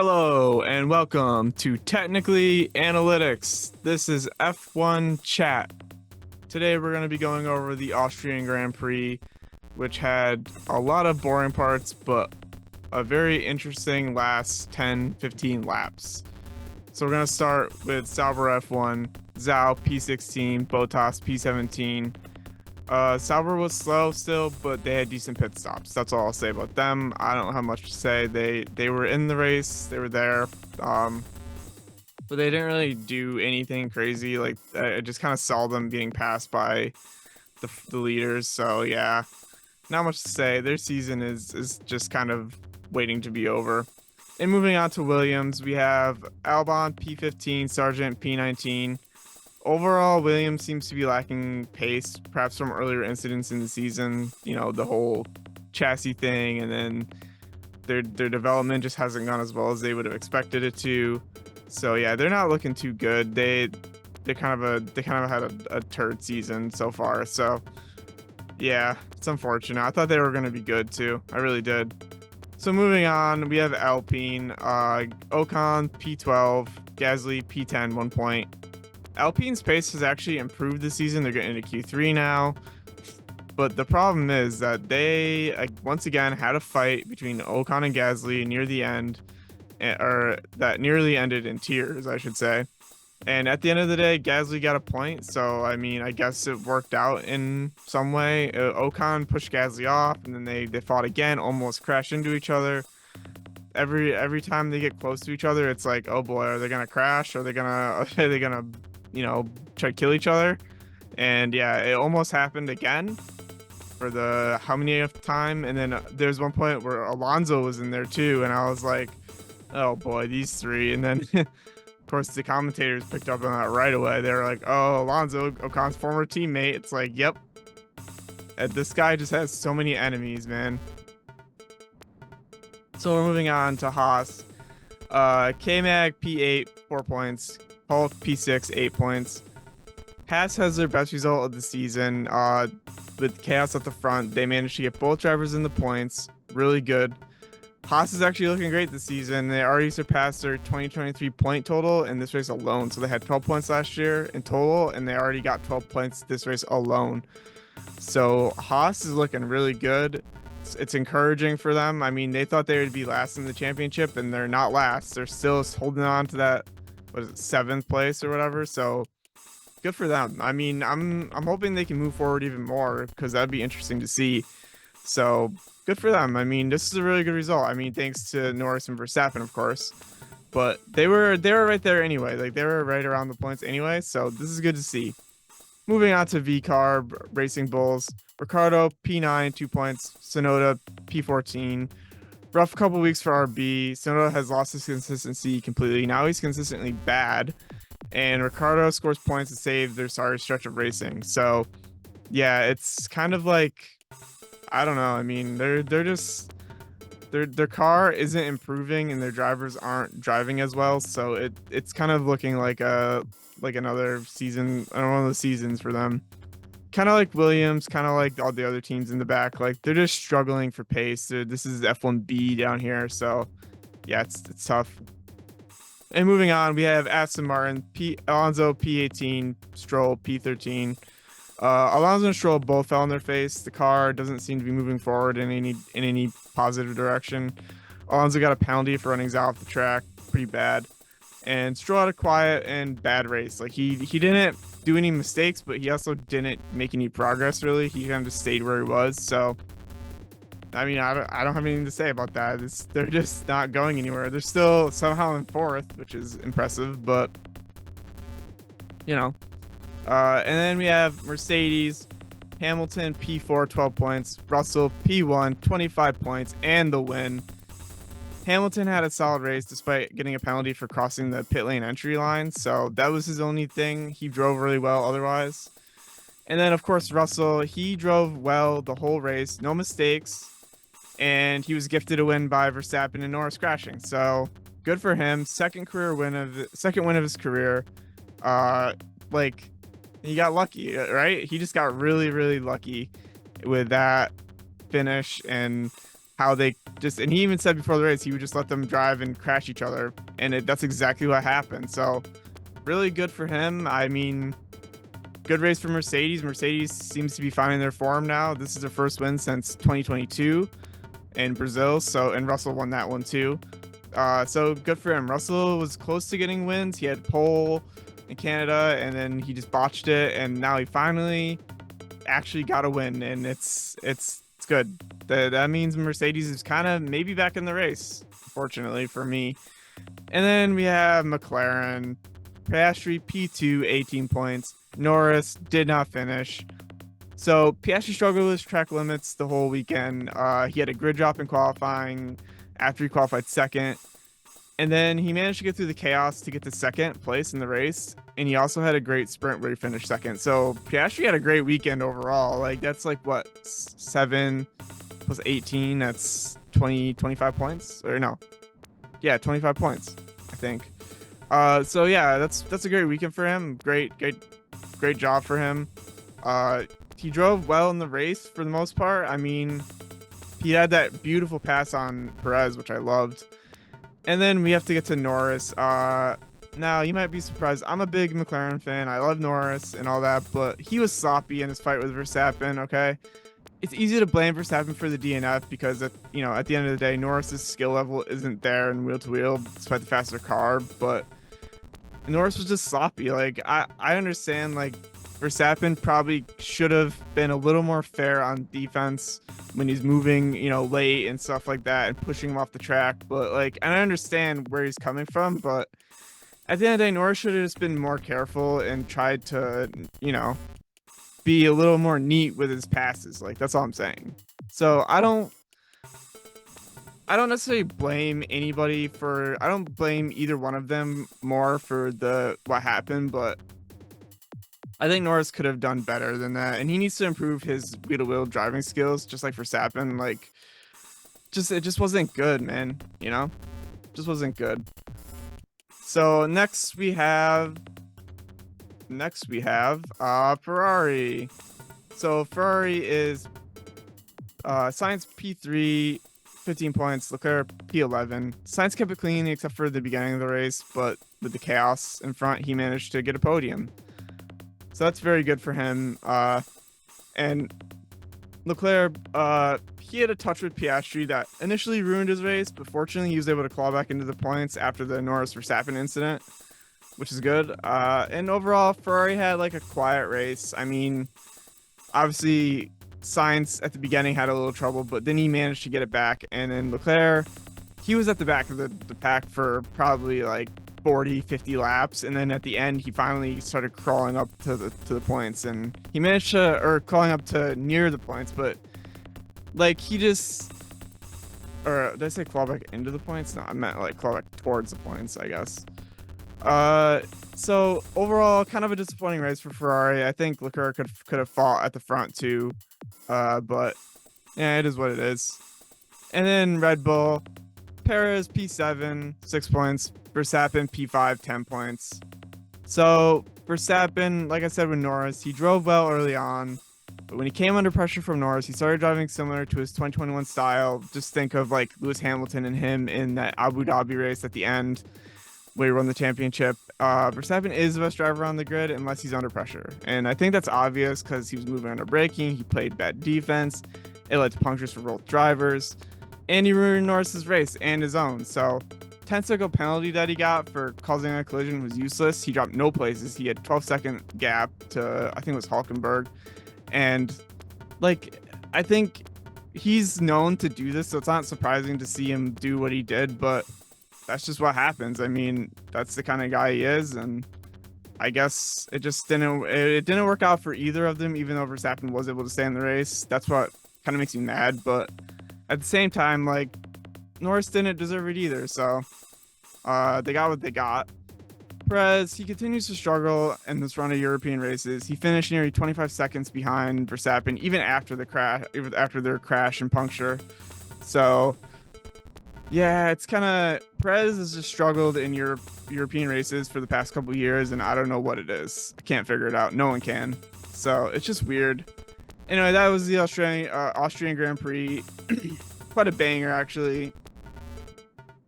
Hello and welcome to Technically Analytics. This is F1 Chat. Today we're going to be going over the Austrian Grand Prix, which had a lot of boring parts, but a very interesting last 10-15 laps. So we're going to start with Sauber F1, Zhao P16, Bottas P17. Sauber was slow still, but they had decent pit stops. That's all I'll say about them. I don't have much to say. They were in the race. They were there. But they didn't really do anything crazy. Like I just kind of saw them being passed by the leaders. So yeah, not much to say. Their season is just kind of waiting to be over. And moving on to Williams, we have Albon P15, Sargent P19. Overall, Williams seems to be lacking pace, perhaps from earlier incidents in the season. You know, the whole chassis thing, and then their development just hasn't gone as well as they would have expected it to. So yeah, they're not looking too good. They kind of had a turd season so far. So yeah, it's unfortunate. I thought they were going to be good too. I really did. So moving on, we have Alpine, Ocon P12, Gasly P10, 1 point. Alpine's pace has actually improved this season. They're getting into Q3 now. But the problem is that they, once again, had a fight between Ocon and Gasly near the end, or that nearly ended in tears, I should say. And at the end of the day, Gasly got a point. So, I mean, I guess it worked out in some way. Ocon pushed Gasly off, and then they fought again, almost crashed into each other. Every time they get close to each other, it's like, oh boy, are they gonna crash? Are they gonna try to kill each other? And yeah, it almost happened again for the how many of time. And then there's one point where Alonso was in there too, and I was like, oh boy, these three. And then of course the commentators picked up on that right away. They were like, oh, Alonso, Ocon's former teammate. It's like, yep, this guy just has so many enemies, man. So we're moving on to Haas. K-Mag P8, 4 points. Hulk P6, 8 points. Haas has their best result of the season. With chaos at the front, they managed to get both drivers in the points. Really good. Haas is actually looking great this season. They already surpassed their 2023 point total in this race alone. So they had 12 points last year in total, and they already got 12 points this race alone. So Haas is looking really good. It's encouraging for them. I mean, they thought they would be last in the championship, and they're not last. They're still holding on to that, what is it, 7th place or whatever. So good for them. I mean, I'm hoping they can move forward even more, because that'd be interesting to see. So good for them. I mean, this is a really good result. I mean, thanks to Norris and Verstappen, of course, but they were right there anyway. Like, they were right around the points anyway. So this is good to see. Moving on to V-Carb Racing Bulls. Ricardo P9, 2 points. Sonoda P14. Rough couple weeks for RB. Sonoda has lost his consistency completely. Now he's consistently bad, and Ricardo scores points to save their sorry stretch of racing. So yeah, it's kind of like, I don't know. I mean, they're just their car isn't improving, and their drivers aren't driving as well. So it's kind of looking like another season, one of the seasons for them. Kind of like Williams, kind of like all the other teams in the back. Like, they're just struggling for pace. This is F1B down here, so yeah, it's tough. And moving on, we have Aston Martin, Alonso P18, Stroll P13. Alonso and Stroll both fell on their face. The car doesn't seem to be moving forward in any positive direction. Alonso got a penalty for running Zhao off the track, pretty bad. And Stroll had a quiet and bad race. Like, he didn't do any mistakes, but he also didn't make any progress, really. He kind of just stayed where he was. So, I mean, I don't have anything to say about that. They're just not going anywhere. They're still somehow in 4th, which is impressive, but, you know. And then we have Mercedes, Hamilton P4, 12 points. Russell P1, 25 points, and the win. Hamilton had a solid race despite getting a penalty for crossing the pit lane entry line. So that was his only thing. He drove really well otherwise. And then, of course, Russell, he drove well the whole race, no mistakes. And he was gifted a win by Verstappen and Norris crashing. So good for him. Second win of his career. Like, he got lucky, right? He just got really, really lucky with that finish, and how they just, and he even said before the race he would just let them drive and crash each other, and that's exactly what happened. So really good for him. I mean, good race for Mercedes. Mercedes seems to be finding their form now. This is their first win since 2022 in Brazil. So, and Russell won that one too. So good for him. Russell was close to getting wins. He had pole in Canada, and then he just botched it, and now he finally actually got a win, and it's good. That means Mercedes is kind of maybe back in the race, fortunately for me. And then we have McLaren, Piastri P2, 18 points. Norris did not finish. So Piastri struggled with track limits the whole weekend. He had a grid drop in qualifying after he qualified second. And then he managed to get through the chaos to get to second place in the race. And he also had a great sprint where he finished second. So Piastri had a great weekend overall. Like, that's like what, 7 plus 18? That's 25 points? Or no. Yeah, 25 points, I think. So yeah, that's a great weekend for him. Great job for him. He drove well in the race for the most part. I mean, he had that beautiful pass on Perez, which I loved. And then we have to get to Norris. Now, you might be surprised. I'm a big McLaren fan. I love Norris and all that, but he was sloppy in his fight with Verstappen, okay? It's easy to blame Verstappen for the DNF because, at the end of the day, Norris's skill level isn't there in wheel-to-wheel despite the faster car, but Norris was just sloppy. Like, I understand, like, Verstappen probably should have been a little more fair on defense when he's moving, late and stuff like that and pushing him off the track. But, like, and I understand where he's coming from, but at the end of the day, Norris should have just been more careful and tried to, be a little more neat with his passes. Like, that's all I'm saying. So I don't necessarily blame anybody I don't blame either one of them more for what happened, but I think Norris could have done better than that, and he needs to improve his wheel-to-wheel driving skills, just like Verstappen. Like, it just wasn't good, man. Just wasn't good. So next we have Ferrari. So Ferrari is Sainz P3, 15 points. Leclerc P11. Sainz kept it clean except for the beginning of the race, but with the chaos in front, he managed to get a podium. So that's very good for him. And Leclerc, he had a touch with Piastri that initially ruined his race, but fortunately he was able to claw back into the points after the Norris-Verstappen incident, which is good. And overall, Ferrari had like a quiet race. I mean, obviously Sainz at the beginning had a little trouble, but then he managed to get it back. And then Leclerc, he was at the back of the pack for probably like 40-50 laps, and then at the end he finally started crawling up to the points, and he managed to, or crawling up to near the points, but like he just, or did I say claw back into the points? No, I meant like claw back towards the points, I guess. So overall, kind of a disappointing race for Ferrari. I think Leclerc could have fought at the front too, but yeah, it is what it is. And then Red Bull, Perez P7, 6 points. Verstappen P5, 10 points. So Verstappen, like I said with Norris, he drove well early on, but when he came under pressure from Norris, he started driving similar to his 2021 style. Just think of like Lewis Hamilton and him in that Abu Dhabi race at the end where he won the championship. Verstappen is the best driver on the grid unless he's under pressure, and I think that's obvious because he was moving under braking, he played bad defense, it led to punctures for both drivers, and he ruined Norris's race and his own. So 10-second penalty that he got for causing a collision was useless. He dropped no places. He had 12-second gap to, I think it was Hulkenberg. And, like, I think he's known to do this, so it's not surprising to see him do what he did, but that's just what happens. I mean, that's the kind of guy he is, and I guess it didn't work out for either of them, even though Verstappen was able to stay in the race. That's what kind of makes me mad, but at the same time, like, Norris didn't deserve it either, so they got what they got. Perez, he continues to struggle in this run of European races. He finished nearly 25 seconds behind Verstappen, even after their crash and puncture. So, yeah, it's kind of, Perez has just struggled in European races for the past couple years, and I don't know what it is. I can't figure it out. No one can. So it's just weird. Anyway, that was the Austrian Grand Prix. quite a banger, actually.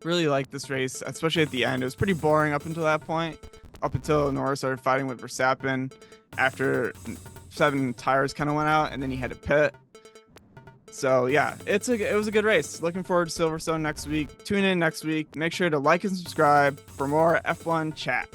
Really liked this race, especially at the end. It was pretty boring up until that point, up until Norris started fighting with Verstappen after 7 tires kind of went out, and then he had to pit. So yeah, it was a good race. Looking forward to Silverstone next week. Tune in next week. Make sure to like and subscribe for more F1 chat.